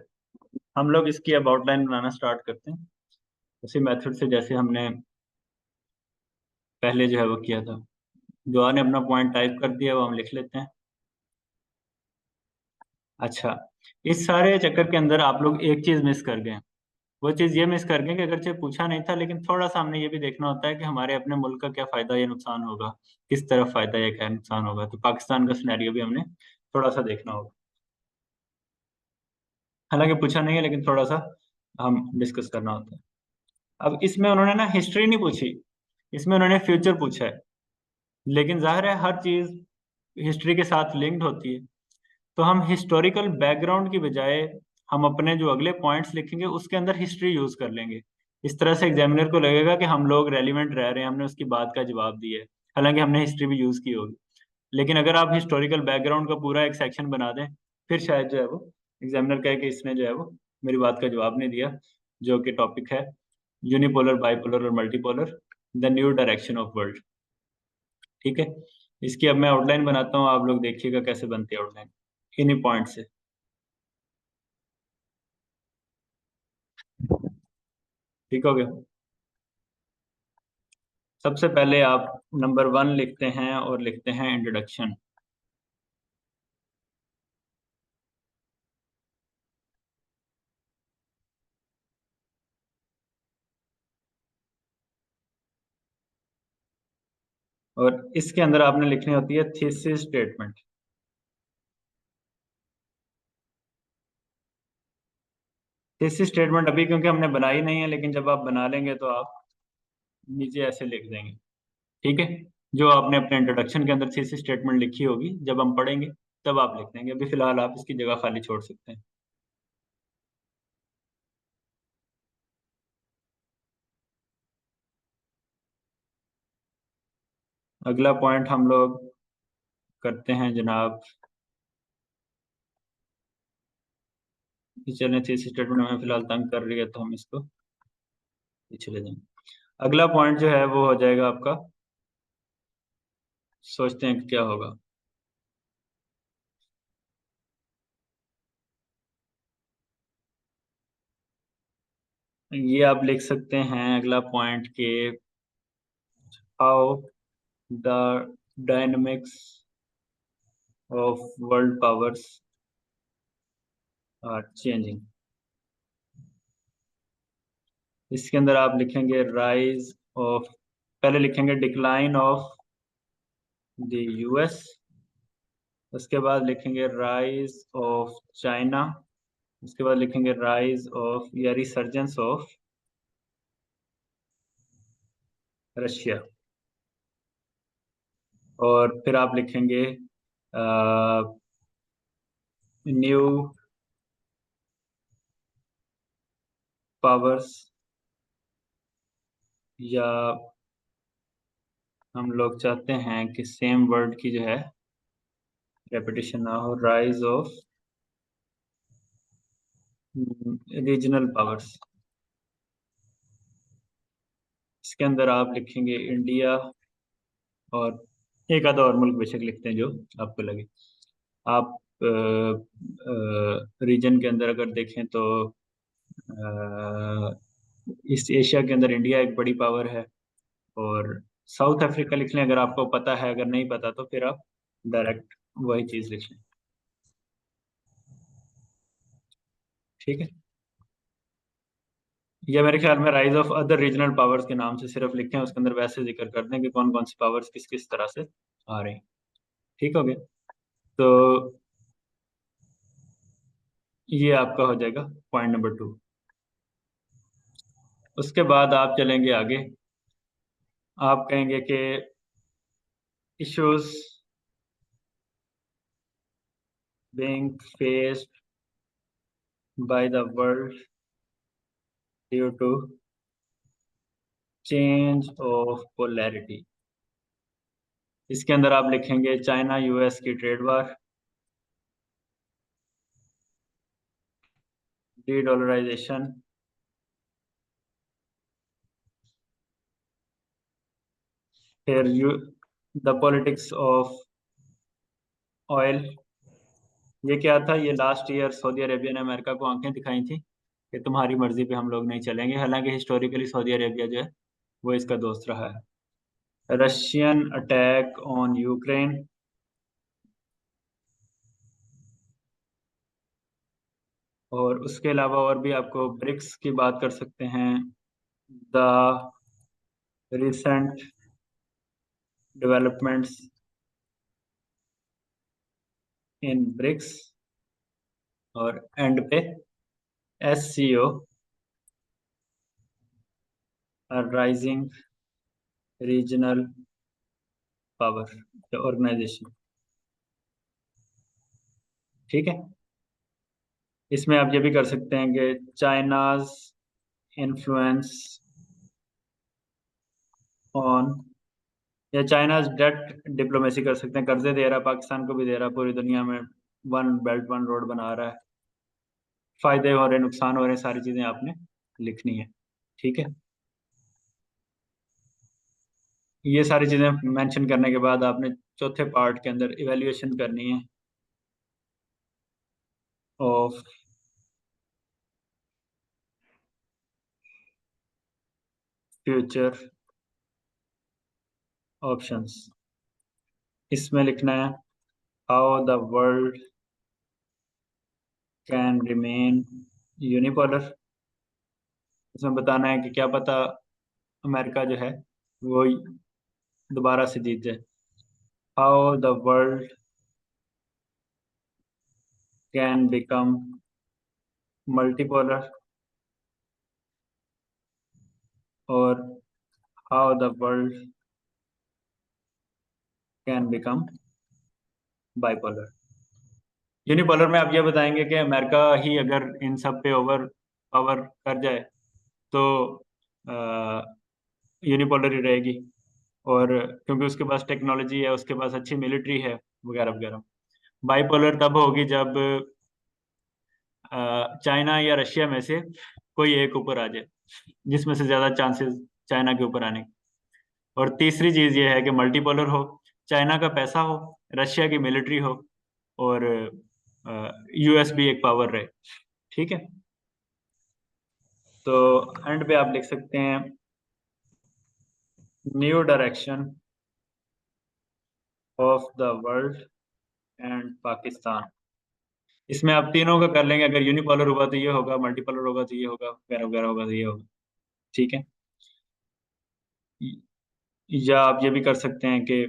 हम लोग इसकी अब आउटलाइन बनाना स्टार्ट करते हैं उसी मेथड से जैसे हमने पहले जो है वो किया था। दुआ ने अपना पॉइंट टाइप कर दिया, वो हम लिख लेते हैं। अच्छा, इस सारे चक्कर के अंदर आप लोग एक चीज मिस कर गए। वो चीज ये मिस कर गए कि अगरचे पूछा नहीं था, लेकिन थोड़ा सा हमने ये भी देखना होता है कि हमारे अपने मुल्क का क्या फायदा या नुकसान होगा, किस तरफ फायदा या क्या नुकसान होगा। तो पाकिस्तान का सिनेरियो भी हमने थोड़ा सा देखना होगा। हालांकि पूछा नहीं है, लेकिन थोड़ा सा हम डिस्कस करना होता है। अब इसमें उन्होंने ना हिस्ट्री नहीं पूछी, इसमें उन्होंने फ्यूचर पूछा है, लेकिन जाहिर है हर चीज हिस्ट्री के साथ लिंक्ड होती है, तो हम हिस्टोरिकल बैकग्राउंड की बजाय हम अपने जो अगले पॉइंट्स लिखेंगे उसके अंदर हिस्ट्री यूज कर लेंगे। इस तरह से एग्जामिनर को लगेगा कि हम लोग रेलिवेंट रह रहे हैं, हमने उसकी बात का जवाब दिया है, हालांकि हमने हिस्ट्री भी यूज की होगी। लेकिन अगर आप हिस्टोरिकल बैकग्राउंड का पूरा एक सेक्शन बना दें, फिर शायद जो है वो एग्जामिनर कहे कि इसने जो है वो मेरी बात का जवाब नहीं दिया, जो कि टॉपिक है यूनिपोलर, बाइपोलर और multipolar, the new direction of world. ठीक है, इसकी अब मैं आउटलाइन बनाता हूँ, आप लोग देखिएगा कैसे बनती है आउटलाइन इन्हीं पॉइंट से। ठीक हो गया। सबसे पहले आप नंबर 1 लिखते हैं और लिखते हैं इंट्रोडक्शन। और इसके अंदर आपने लिखनी होती है थीसिस स्टेटमेंट। थीसिस स्टेटमेंट अभी क्योंकि हमने बनाई नहीं है, लेकिन जब आप बना लेंगे तो आप नीचे ऐसे लिख देंगे। ठीक है, जो आपने अपने इंट्रोडक्शन के अंदर थीसिस स्टेटमेंट लिखी होगी, जब हम पढ़ेंगे तब आप लिख देंगे। अभी फिलहाल आप इसकी जगह खाली छोड़ सकते हैं। अगला पॉइंट हम लोग करते हैं जनाब, चलें, थीसिस स्टेटमेंट हमें फिलहाल तंग कर रही है तो हम इसको पीछे ले जाएंगे। अगला पॉइंट जो है वो हो जाएगा आपका, सोचते हैं कि क्या होगा। ये आप लिख सकते हैं अगला पॉइंट के how the dynamics of world powers are changing. इसके अंदर आप लिखेंगे राइज ऑफ, पहले लिखेंगे डिक्लाइन ऑफ द यूएस, उसके बाद लिखेंगे राइज ऑफ चाइना, उसके बाद लिखेंगे राइज ऑफ या रिसर्जेंस ऑफ रशिया, और फिर आप लिखेंगे न्यू पावर्स, या हम लोग चाहते हैं कि सेम वर्ड की जो है रेपिटेशन ना हो, राइज ऑफ रीजनल पावर्स। इसके अंदर आप लिखेंगे इंडिया, और एक आधा और मुल्क बेशक लिखते हैं जो आपको लगे। आप रीजन के अंदर अगर देखें तो ईस्ट एशिया के अंदर इंडिया एक बड़ी पावर है, और साउथ अफ्रीका लिख लें अगर आपको पता है, अगर नहीं पता तो फिर आप डायरेक्ट वही चीज लिख लें। ठीक है, या मेरे ख्याल में rise of other regional powers के नाम से सिर्फ लिखें, उसके अंदर वैसे जिक्र कर दें कि कौन कौन सी पावर्स किस किस तरह से आ रही हैं। ठीक हो गया, तो ये आपका हो जाएगा पॉइंट नंबर 2। उसके बाद आप चलेंगे आगे, आप कहेंगे कि issues being faced by the world due to change of polarity। इसके अंदर आप लिखेंगे चाइना यूएस की ट्रेड वार, डी डॉलराइजेशन, फिर द पॉलिटिक्स ऑफ ऑयल। ये क्या था, ये लास्ट ईयर सऊदी अरेबिया ने अमेरिका को आंखें दिखाई थी कि तुम्हारी मर्जी पे हम लोग नहीं चलेंगे, हालांकि हिस्टोरिकली सऊदी अरेबिया जो है वो इसका दोस्त रहा है। रशियन अटैक ऑन यूक्रेन, और उसके अलावा और भी आपको ब्रिक्स की बात कर सकते हैं, the recent developments in BRICS, और एंड पे SCO rising regional power organisation. ठीक है, इसमें आप ये भी कर सकते हैं कि चाइनाज इन्फ्लुएंस ऑन, या चाइनाज डेट डिप्लोमेसी कर सकते हैं। कर्जे दे रहा है, पाकिस्तान को भी दे रहा है, पूरी दुनिया में वन बेल्ट वन रोड बना रहा है, फायदे हो रहे नुकसान हो रहे, सारी चीजें आपने लिखनी है। ठीक है, ये सारी चीजें मेंशन करने के बाद आपने चौथे पार्ट के अंदर इवेल्युएशन करनी है ऑफ फ्यूचर ऑप्शंस। इसमें लिखना है how the world can remain unipolar. इसमें बताना है कि क्या पता अमेरिका जो है वो दोबारा से जीत जाए। How the world can become multipolar, और how the world can become bipolar. Unipolar में आप ये बताएंगे कि अमेरिका ही अगर इन सब पे ओवर पावर कर जाए तो यूनिपोलर ही रहेगी, और क्योंकि उसके पास टेक्नोलॉजी है, उसके पास अच्छी मिलिट्री है, वगैरह वगैरह। बाइपोलर तब होगी जब चाइना या रशिया में से कोई एक ऊपर आ जाए, जिसमें से ज़्यादा चांसेस चाइना के ऊपर आने के। और तीसरी चीज़ ये है कि मल्टीपोलर हो, चाइना का पैसा हो, रशिया की मिलिट्री हो, और यूएस भी एक पावर रहे। ठीक है, तो एंड पे आप लिख सकते हैं new direction of the world and Pakistan. इसमें आप तीनों का कर लेंगे, अगर यूनिपोलर होगा तो ये होगा, मल्टीपोलर होगा तो ये होगा, वगैरह वगैरह होगा तो ये होगा। ठीक है, या आप ये भी कर सकते हैं कि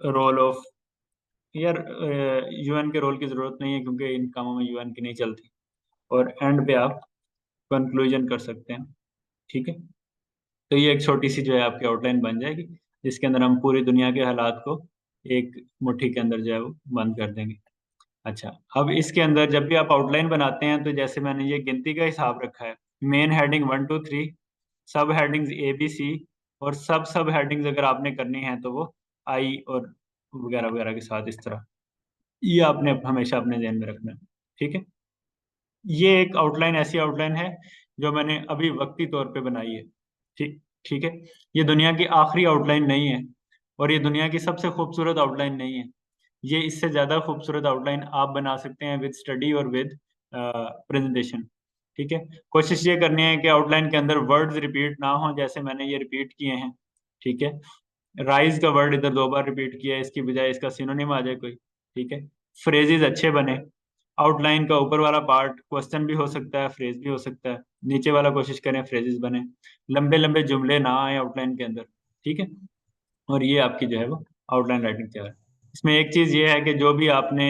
रोल ऑफ, यार यूएन के रोल की जरूरत नहीं है क्योंकि इन कामों में यूएन की नहीं चलती, और एंड पे आप कंक्लूजन कर सकते हैं। ठीक है, तो ये एक छोटी सी जो है आपकी आउटलाइन बन जाएगी, जिसके अंदर हम पूरी दुनिया के हालात को एक मुट्ठी के अंदर जो है वो बंद कर देंगे। अच्छा, अब इसके अंदर जब भी आप आउटलाइन बनाते हैं तो जैसे मैंने ये गिनती का हिसाब रखा है, मेन हेडिंग 1 2 3, सब हेडिंग्स ए बी सी, और सब हेडिंग्स अगर आपने करनी है तो वो आई और वगैरह वगैरह के साथ, इस तरह। ये आपने हमेशा अपने ध्यान में रखना है। ठीक है, ये एक आउटलाइन ऐसी आउटलाइन है जो मैंने अभी वक्ती तौर पे बनाई है। ठीक ठीक है, ये दुनिया की आखिरी आउटलाइन नहीं है, और ये दुनिया की सबसे खूबसूरत आउटलाइन नहीं है। ये इससे ज़्यादा खूबसूरत आउटलाइन आप बना सकते हैं विद स्टडी और विद प्रेजेंटेशन। ठीक है, कोशिश ये करनी है कि आउटलाइन के अंदर वर्ड्स रिपीट ना हो, जैसे मैंने ये रिपीट किए हैं। ठीक है, राइज का वर्ड इधर 2 बार रिपीट किया है, इसकी बजाय इसका सिनोनिम आ जाए कोई। ठीक है, फ्रेजेस अच्छे बने, आउटलाइन का ऊपर वाला पार्ट क्वेश्चन भी हो सकता है, फ्रेज भी हो सकता है, नीचे वाला कोशिश करें फ्रेजेस बने, लंबे लंबे जुमले ना आए आउटलाइन के अंदर। ठीक है, और ये आपकी जो है वो आउटलाइन राइटिंग तैयार है। इसमें एक चीज ये है कि जो भी आपने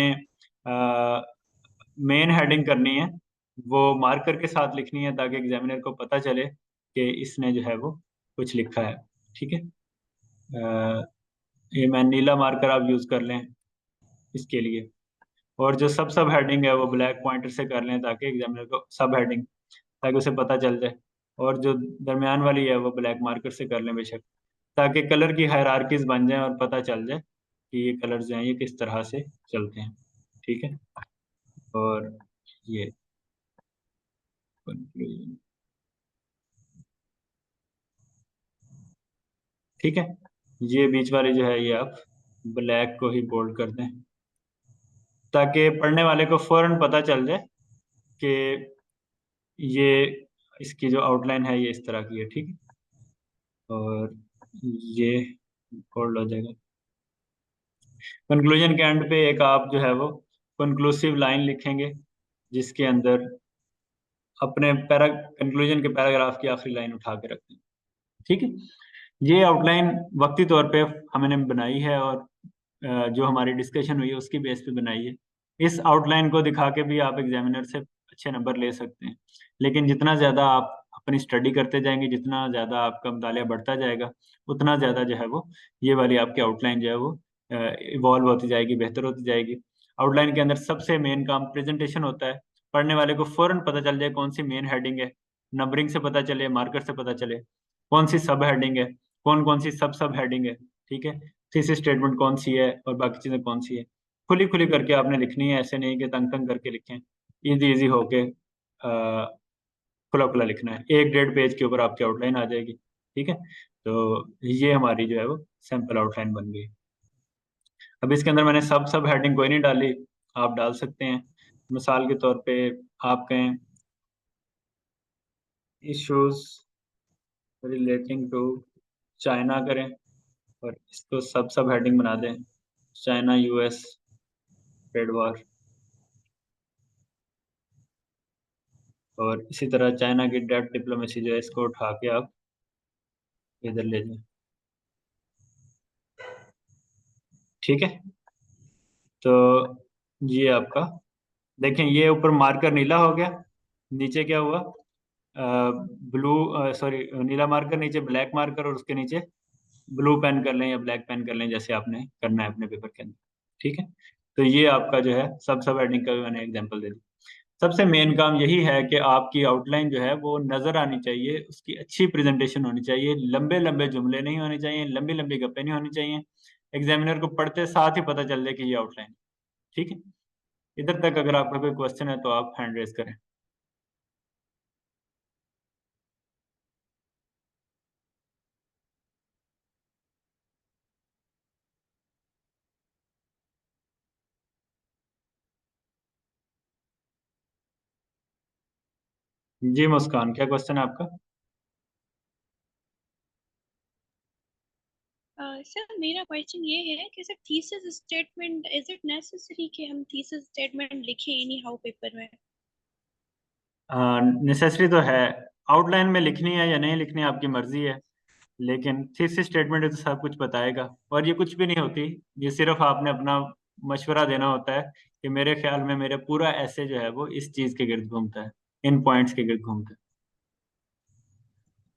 मेन हेडिंग करनी है वो मार्कर के साथ लिखनी है, ताकि एग्जामिनर को पता चले कि इसने जो है वो कुछ लिखा है। ठीक है, ये मैं नीला मार्कर आप यूज कर लें इसके लिए, और जो सब हेडिंग है वो ब्लैक पॉइंटर से कर लें, ताकि एग्जामिनर को सब हेडिंग, ताकि उसे पता चल जाए, और जो दरमियान वाली है वो ब्लैक मार्कर से कर लें बेशक, ताकि कलर की हायरार्कीज बन जाए और पता चल जाए कि ये कलर्स हैं ये किस तरह से चलते हैं। ठीक है, और ये conclusion। ठीक है, ये बीच वाली जो है ये आप ब्लैक को ही बोल्ड कर दें, ताकि पढ़ने वाले को फौरन पता चल जाए कि ये इसकी जो आउटलाइन है ये इस तरह की है। ठीक है, और ये बोल्ड हो जाएगा। कंक्लूजन के एंड पे एक आप जो है वो कंक्लूसिव लाइन लिखेंगे, जिसके अंदर अपने कंक्लूजन के पैराग्राफ की आखिरी लाइन उठा के रखें। ठीक है, ये आउटलाइन वक्ती तौर पे हमने बनाई है, और जो हमारी डिस्कशन हुई है उसकी बेस पे बनाई है। इस आउटलाइन को दिखा के भी आप एग्जामिनर से अच्छे नंबर ले सकते हैं, लेकिन जितना ज़्यादा आप अपनी स्टडी करते जाएंगे, जितना ज़्यादा आपका मुतालिया बढ़ता जाएगा उतना ज़्यादा जो है वो ये वाली आपकी आउटलाइन जो है वो इवॉल्व होती जाएगी, बेहतर होती जाएगी। आउटलाइन के अंदर सबसे मेन काम प्रेजेंटेशन होता है। पढ़ने वाले को फ़ौरन पता चल जाए कौन सी मेन हेडिंग है, नंबरिंग से पता चले, मार्कर से पता चले कौन सी सब हेडिंग है, कौन कौन सी सब हेडिंग है, ठीक है, थीसिस स्टेटमेंट कौन सी है और बाकी चीज़ें कौन सी है। खुली खुली करके आपने लिखनी है, ऐसे नहीं कि तंग तंग करके लिखें, इजी इजी होके खुला खुला लिखना है। 1-1.5 पेज के ऊपर आपकी आउटलाइन आ जाएगी, ठीक है। तो ये हमारी जो है वो सैम्पल आउटलाइन बन गई। अब इसके अंदर मैंने सब हेडिंग कोई नहीं डाली, आप डाल सकते हैं। मिसाल के तौर पे आप कहें इश्यूज रिलेटिंग टू चाइना करें और इसको सब हेडिंग बना दें, चाइना यूएस ट्रेड वॉर। और इसी तरह चाइना की डेट डिप्लोमेसी जो है इसको उठा के आप इधर ले जाएं, ठीक है। तो ये आपका देखें, ये ऊपर मार्कर नीला हो गया, नीचे क्या हुआ, ब्लू, सॉरी नीला मार्कर, नीचे ब्लैक मार्कर और उसके नीचे ब्लू पेन कर लें या ब्लैक पेन कर लें, जैसे आपने करना है अपने पेपर के अंदर, ठीक है। तो ये आपका जो है सब हेडिंग का भी मैंने एग्जांपल दे दी। सबसे मेन काम यही है कि आपकी आउटलाइन जो है वो नज़र आनी चाहिए, उसकी अच्छी प्रेजेंटेशन होनी चाहिए, लंबे लंबे जुमले नहीं होने चाहिए, लंबी लंबी गप्पे नहीं होनी चाहिए, एग्जामिनर को पढ़ते साथ ही पता चल जाए कि ये आउटलाइन, ठीक है। इधर तक अगर आपका कोई क्वेश्चन है तो आप हैंड रेज करें। जी मुस्कान, क्या क्वेश्चन है आपका? सर मेरा क्वेश्चन ये है कि sir thesis statement, is it necessary कि हम थीसिस स्टेटमेंट लिखें एनी हाउ पेपर में? नेसेसरी तो है, आउटलाइन में लिखनी है या नहीं लिखनी आपकी मर्जी है, लेकिन थीसिस स्टेटमेंट तो सब कुछ बताएगा। और ये कुछ भी नहीं होती, ये सिर्फ आपने अपना मशवरा देना होता है कि मेरे ख्याल में मेरा पूरा ऐसे जो है वो इस चीज़ के गिर्द घूमता है, इन पॉइंट्स के गिर्द घूमता है।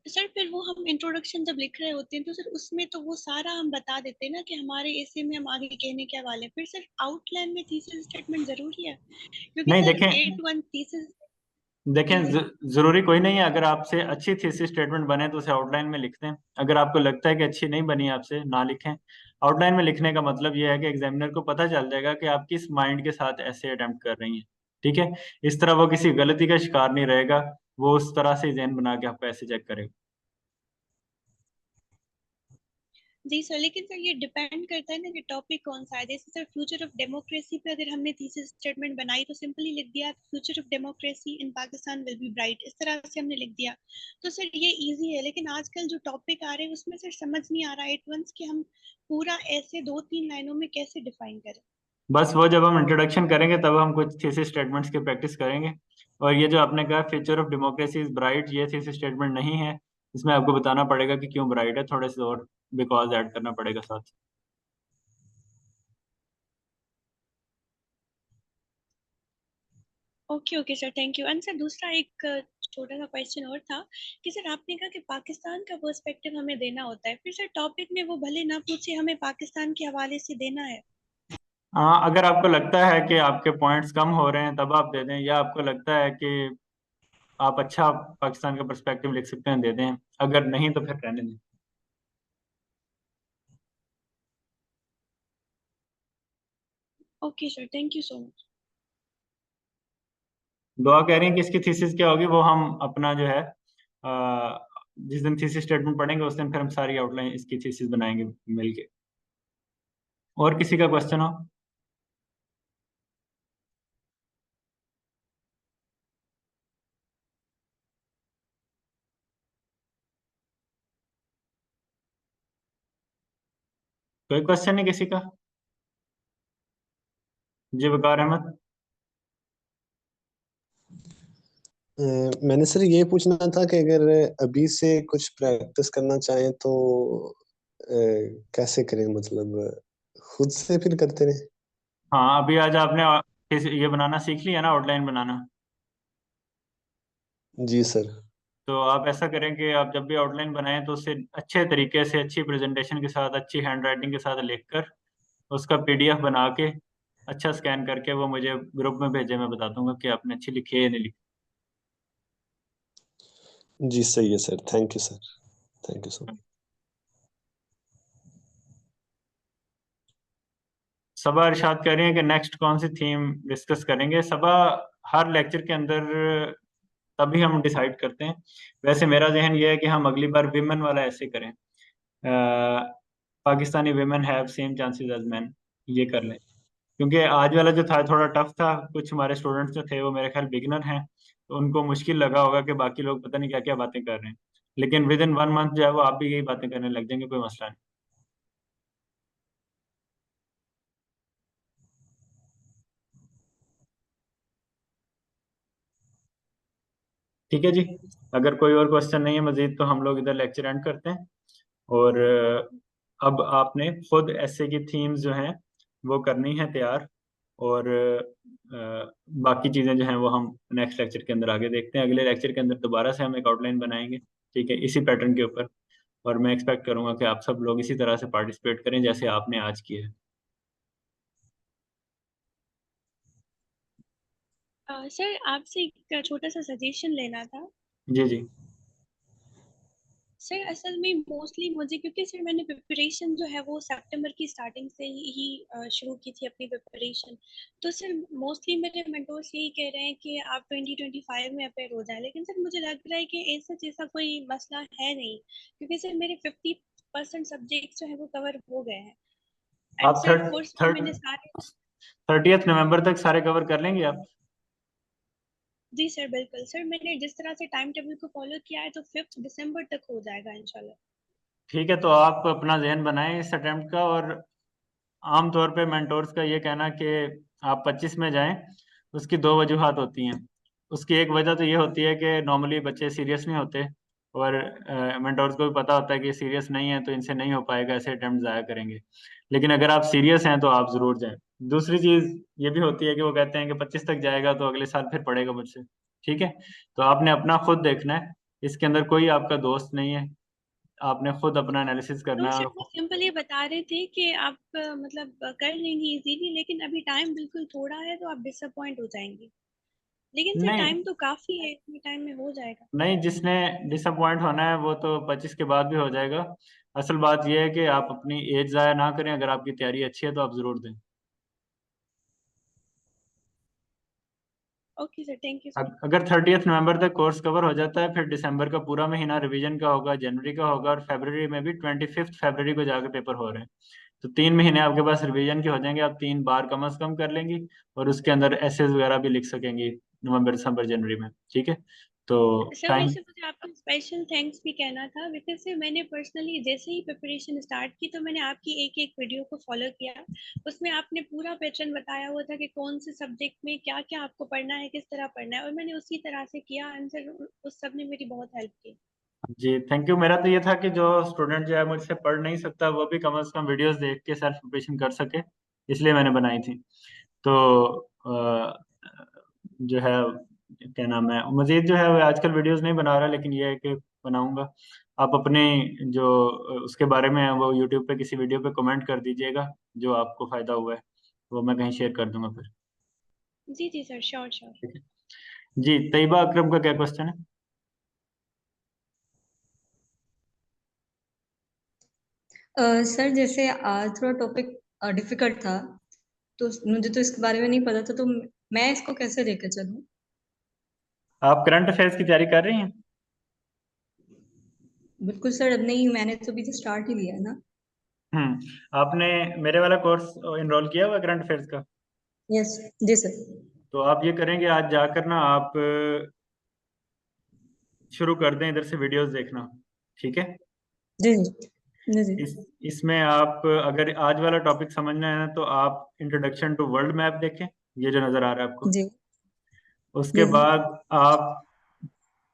सर फिर वो हम इंट्रोडक्शन जब लिख रहे होते हैं तो सर उसमें तो वो सारा हम बता देते हैं ना कि हमारे ऐसे में हम आगे कहने क्या वाले हैं, फिर सर आउटलाइन में थीसिस स्टेटमेंट जरूरी है? क्योंकि नहीं सर देखें, 8-1 थीसिस। देखें जरूरी कोई नहीं है। अगर आपसे अच्छी थीसिस स्टेटमेंट बने तो उसे आउटलाइन में लिख दें, अगर आपको लगता है कि अच्छी नहीं बनी आपसे ना लिखें। आउटलाइन में लिखने का मतलब यह है कि एग्जामिनर को पता चल जाएगा कि आप किस माइंड के साथ ऐसे अटेम्प्ट कर रही हैं, ठीक है। इस तरह वो किसी गलती का शिकार नहीं रहेगा, वो उस तरह से जहन बना के आपको ऐसे चेक करेगा। जी सर, लेकिन सर ये डिपेंड करता है ना कि टॉपिक कौन सा है। जैसे सर फ्यूचर ऑफ डेमोक्रेसी पे अगर हमने थीसिस स्टेटमेंट बनाई तो सिंपली लिख दिया future of democracy in Pakistan will be bright, इस तरह से हमने लिख दिया तो सर ये इजी है। लेकिन आजकल जो टॉपिक आ रहे हैं उसमें सर समझ नहीं आ रहा है एट वंस कि हम पूरा ऐसे 2-3 लाइनों में कैसे डिफाइन करें। बस वो जब हम इंट्रोडक्शन करेंगे तब हम कुछ थीसिस स्टेटमेंट्स की प्रैक्टिस करेंगे। और ये जो आपने कहा future of democracy is bright, ये थीसिस स्टेटमेंट नहीं है, इसमें आपको बताना पड़ेगा कि क्यों ब्राइट है, थोड़े से और बिकॉज ऐड करना पड़ेगा साथ। Okay okay sir, thank you. And sir दूसरा एक छोटा सा क्वेश्चन और था कि सर आपने कहा कि पाकिस्तान का पर्सपेक्टिव हमें देना होता है, फिर सर टॉपिक में वो भले ना पूछे, हमें पाकिस्तान के हवाले से देना है? हाँ, अगर आपको लगता है कि आपके पॉइंट्स कम हो रहे हैं तब आप दे दें, या आपको लगता है कि आप अच्छा पाकिस्तान का पर्सपेक्टिव लिख सकते हैं दे दें, अगर नहीं तो फिर रहने दें। Okay sir, thank you so much. दुआ कह रही हैं कि इसकी थीसिस क्या होगी, वो हम अपना जो है जिस दिन थीसिस स्टेटमेंट पढ़ेंगे उस दिन फिर हम सारी आउटलाइन इसकी थीसिस बनाएंगे मिलके। और किसी का क्वेश्चन हो? कोई क्वेश्चन नहीं किसी का? जी वकार अहमद। मैंने सर ये पूछना था कि अगर अभी से कुछ प्रैक्टिस करना चाहें तो कैसे करें, मतलब खुद से फिर करते रहे? हाँ, अभी आज आपने ये बनाना सीख लिया ना, आउटलाइन बनाना। जी सर। तो आप ऐसा करें कि आप जब भी आउटलाइन बनाएं तो उससे अच्छे तरीके से, अच्छी प्रेजेंटेशन के साथ, अच्छी हैंड राइटिंग के साथ लिखकर उसका पीडीएफ बना के अच्छा स्कैन करके वो मुझे ग्रुप में भेजे, मैं बता दूंगा कि आपने अच्छी लिखी है या नहीं लिखी। जी सही है sir, thank you sir, thank you so much. Saba Irshad कर रही है कि नेक्स्ट कौन सी थीम डिस्कस करेंगे। सबा, हर लेक्चर के अंदर तभी हम डिसाइड करते हैं। वैसे मेरा जहन ये है कि हम अगली बार विमेन वाला ऐसे करें, Pakistani women have same chances as man, ये कर लें। क्योंकि आज वाला जो था थोड़ा टफ था, कुछ हमारे स्टूडेंट्स जो थे वो मेरे ख्याल बिगिनर हैं, तो उनको मुश्किल लगा होगा कि बाकी लोग पता नहीं क्या क्या बातें कर रहे हैं। लेकिन विद इन 1 मंथ जो है वो आप भी यही बातें करने लग जाएंगे, कोई मसला नहीं। ठीक है जी, अगर कोई और क्वेश्चन नहीं है मजीद तो हम लोग इधर लेक्चर एंड करते हैं। और अब आपने खुद ऐसे की थीम्स जो हैं वो करनी है तैयार, और बाकी चीज़ें जो हैं वो हम नेक्स्ट लेक्चर के अंदर आगे देखते हैं। अगले लेक्चर के अंदर दोबारा से हम एक आउटलाइन बनाएंगे, ठीक है, इसी पैटर्न के ऊपर। और मैं एक्सपेक्ट करूंगा कि आप सब लोग इसी तरह से पार्टिसिपेट करें जैसे आपने आज किया है। सर आपसे एक छोटा सा सजेशन लेना था। जी जी। सर असल में मोस्टली मुझे, क्योंकि सर मैंने प्रिपरेशन जो है वो सितंबर की स्टार्टिंग से ही शुरू की थी अपनी प्रिपरेशन। तो सर मोस्टली मेरे मेंटोर्स यही कह रहे हैं कि आप 2025 में अपेयर हो जाए, लेकिन सर मुझे लग रहा है कि ऐसा जैसा कोई मसला है नहीं, क्योंकि सर मेरे 50% सब्जेक्ट्स जो है वो कवर हो गए हैं। एंड आप सर कोर्स में मैंने सारे 30 नवंबर तक सारे कवर कर लेंगे आप? जी सर बिल्कुल सर, मैंने जिस तरह से टाइम टेबल को फॉलो किया है तो 5 दिसंबर तक हो जाएगा इंशाल्लाह। ठीक है, तो आप अपना जहन बनाएं इस अटेम्प्ट का। और आमतौर पे मेंटोर्स का ये कहना कि आप 25 में जाएं, उसकी दो वजूहात होती हैं। उसकी एक वजह तो ये होती है कि नॉर्मली बच्चे सीरियस नहीं होते, और मेंटोर्स को भी पता होता है कि सीरियस नहीं है तो इनसे नहीं हो पाएगा, ऐसे अटेम्प्ट ज़ाया करेंगे। लेकिन अगर आप सीरियस हैं तो आप ज़रूर जाएं। दूसरी चीज़ ये भी होती है कि वो कहते हैं कि 25 तक जाएगा तो अगले साल फिर पढ़ेगा मुझसे। ठीक है, तो आपने अपना खुद देखना है, इसके अंदर कोई आपका दोस्त नहीं है, आपने खुद अपना एनालिसिस तो करना सर है। वो सिंपल ये बता रहे थे कि आप मतलब कर लेंगे इजीली, लेकिन अभी टाइम बिल्कुल थोड़ा है तो आप डिसअपॉइंट हो जाएंगे। लेकिन सर नहीं टाइम तो काफी है, इतने टाइम में हो जाएगा। नहीं, जिसने डिसअपॉइंट होना है वो तो 25 के बाद भी हो जाएगा। असल बात यह है कि आप अपनी एज ज़ाया ना करें, अगर आपकी तैयारी अच्छी है तो आप ज़रूर दें। Okay sir, thank you sir. अगर 30 नवंबर तक कोर्स कवर हो जाता है, फिर दिसंबर का पूरा महीना रिवीजन का होगा, जनवरी का होगा, और फरवरी में भी 25 फरवरी को जाके पेपर हो रहे हैं। तो 3 महीने आपके पास रिवीजन के हो जाएंगे, आप 3 बार कम अज कम कर लेंगी, और उसके अंदर एसेज वगैरह भी लिख सकेंगी नवंबर दिसंबर जनवरी में। ठीक है, तो सर टाइम। वैसे मुझे आपको स्पेशल थैंक्स भी कहना था, बिकॉज से मैंने पर्सनली जैसे ही प्रिपरेशन स्टार्ट की तो मैंने आपकी एक एक वीडियो को फॉलो किया। उसमें आपने पूरा पैटर्न बताया हुआ था कि कौन से सब्जेक्ट में क्या क्या आपको पढ़ना है, किस तरह पढ़ना है, और मैंने उसी तरह से किया। आंसर उस सब ने मेरी बहुत हेल्प की। जी थैंक यू। मेरा तो ये था कि जो स्टूडेंट जो है मुझसे पढ़ नहीं सकता वो भी कम से कम वीडियोस देख के सेल्फ प्रिपरेशन कर सके, इसलिए मैंने बनाई थी। तो जो है, क्या नाम है, मजीद जो है वो आजकल वीडियोस नहीं बना रहा, लेकिन ये है कि बनाऊंगा। आप अपने जो उसके बारे में है वो यूट्यूब पे किसी वीडियो पे कमेंट कर दीजिएगा जो आपको फ़ायदा हुआ है, वो मैं कहीं शेयर कर दूंगा फिर। जी जी सर, श्योर श्योर। ठीक है जी। तैयबा अकरम का क्या क्वेश्चन है? सर जैसे आज थोड़ा टॉपिक डिफिकल्ट था, तो मुझे तो इसके बारे में नहीं पता था, तो मैं इसको कैसे लेकर चलूँ? आप करंट अफेयर्स की तैयारी कर रही हैं? बिल्कुल सर, अब नहीं, मैंने तो अभी तो स्टार्ट ही लिया है ना। आपने मेरे वाला कोर्स इनरोल किया हुआ करंट अफेयर्स का? यस। जी सर। तो आप ये करेंगे, आज जाकर ना आप शुरू कर दें इधर से वीडियोस देखना। ठीक है, जी जी जी जी इसमें आप अगर आज वाला टॉपिक समझना है तो आप इंट्रोडक्शन टू वर्ल्ड मैप देखें, ये जो नज़र आ रहा है आपको। जी उसके जी बाद आप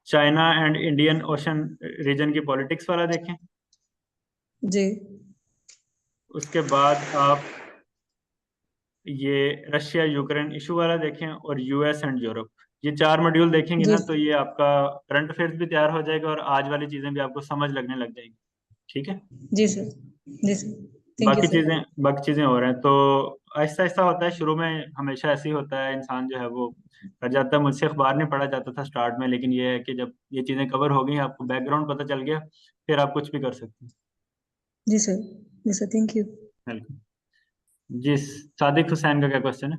China and Indian ocean region की पॉलिटिक्स वाला देखें। जी उसके बाद आप ये रशिया यूक्रेन इशू वाला देखें, और यूएस एंड यूरोप, ये 4 मॉड्यूल देखेंगे जी ना तो ये आपका करंट अफेयर्स भी तैयार हो जाएगा और आज वाली चीजें भी आपको समझ लगने लग जाएंगी। ठीक है, जी सर। जी सर, थैंक यू सर। बाकी चीजें हो रहे हैं तो आहिस्ता आहिस्ता होता है। शुरू में हमेशा ऐसे ही होता है, इंसान जो है वो कर जाता है। मुझसे अखबार नहीं पढ़ा जाता था स्टार्ट में, लेकिन ये है कि जब ये चीजें कवर हो गई, आपको बैकग्राउंड पता चल गया, फिर आप कुछ भी कर सकते हैं। जी सर। जी सर, थैंक यू। वेलकम। जी, सादिक हुसैन का क्या क्वेश्चन है?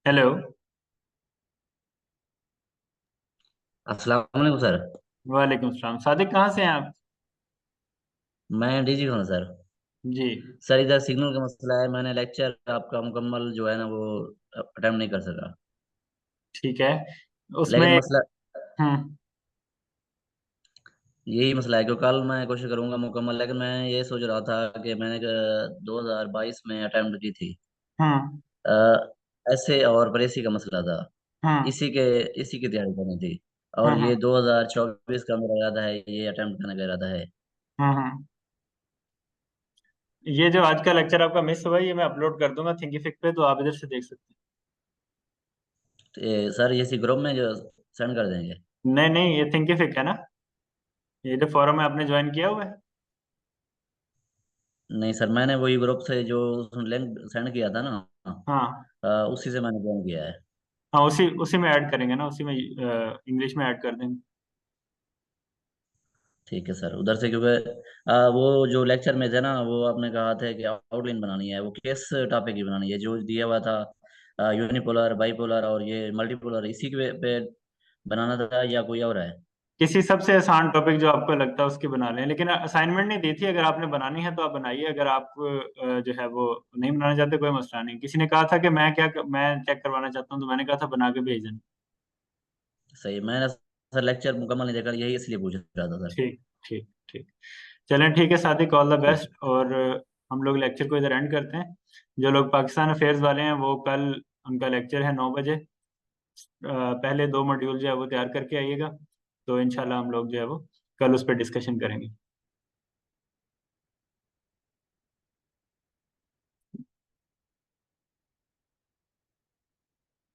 हेलो। अस्सलाम वालेकुम सर। वालेकुम सलाम। सादिक कहाँ से हैं आप? मैं डीजी हूँ सर। जी। सर इधर सिग्नल का मसला है, मैंने लेक्चर आपका मुकम्मल जो है ना वो अटेम्प्ट नहीं कर सका। ठीक है, उसमें लेकिन मसला हम्म यही मसला है कि कल मैं कोशिश करूंगा मुकम्मल, लेकिन मैं ये सोच रहा था कि मैंने 2022 में अटेम्प्ट की थी। हम्म ऐसे और परेसी का मसला था, हम्म इसी के इसी की तैयारी करनी थी। और हम्म ये 2024 का मेरा इरादा है, ये अटेम्प्ट करने का इरादा है। हम्म ये जो आज का लेक्चर आपका मिस हुआ है, ये मैं अपलोड कर दूंगा थिंकिफिक पे, तो आप इधर से देख सकते तो सर ये इसी ग्रुप में जो सेंड कर देंगे? हैं। नहीं नहीं, ये थिंकिफिक है ना, ये जो फोरम है आपने ज्वाइन किया हुआ है। नहीं सर, मैंने वही ग्रुप से जो लिंक सेंड किया था ना, हाँ उसी से मैंने ज्वाइन किया है। हाँ, उसी उसी में ऐड करेंगे ना, उसी में इंग्लिश में ऐड कर देंगे। ठीक है सर, उधर से क्योंकि वो जो लेक्चर में थे ना, वो आपने कहा था कि आउटलाइन बनानी है, वो किस टॉपिक की बनानी है जो दिया हुआ था? यूनिपोलर, बाइपोलर और ये मल्टीपोलर, इसी के पे बनाना था या कोई और है? किसी सबसे आसान टॉपिक जो आपको लगता है उसकी बना लें, लेकिन असाइनमेंट नहीं दी थी। अगर आपने बनानी है तो आप बनाइए, अगर आप जो है वो नहीं बनाना चाहते कोई मसला नहीं। किसी ने कहा था कि मैं चेक करवाना चाहता हूँ, तो मैंने कहा था बना के भेज देना। सही, मैंने सर लेक्चर मुकम्मल नहीं देखा, यही इसलिए पूछ रहा था सर। ठीक ठीक ठीक। चलें ठीक है सादिक, ऑल द ठीक। बेस्ट। और हम लोग लेक्चर को इधर एंड करते हैं। जो लोग पाकिस्तान अफेयर्स वाले हैं वो कल, उनका लेक्चर है 9 बजे। पहले 2 मॉड्यूल जो है वो तैयार करके आइएगा, तो इंशाल्लाह हम लोग जो है वो कल उस पर डिस्कशन करेंगे।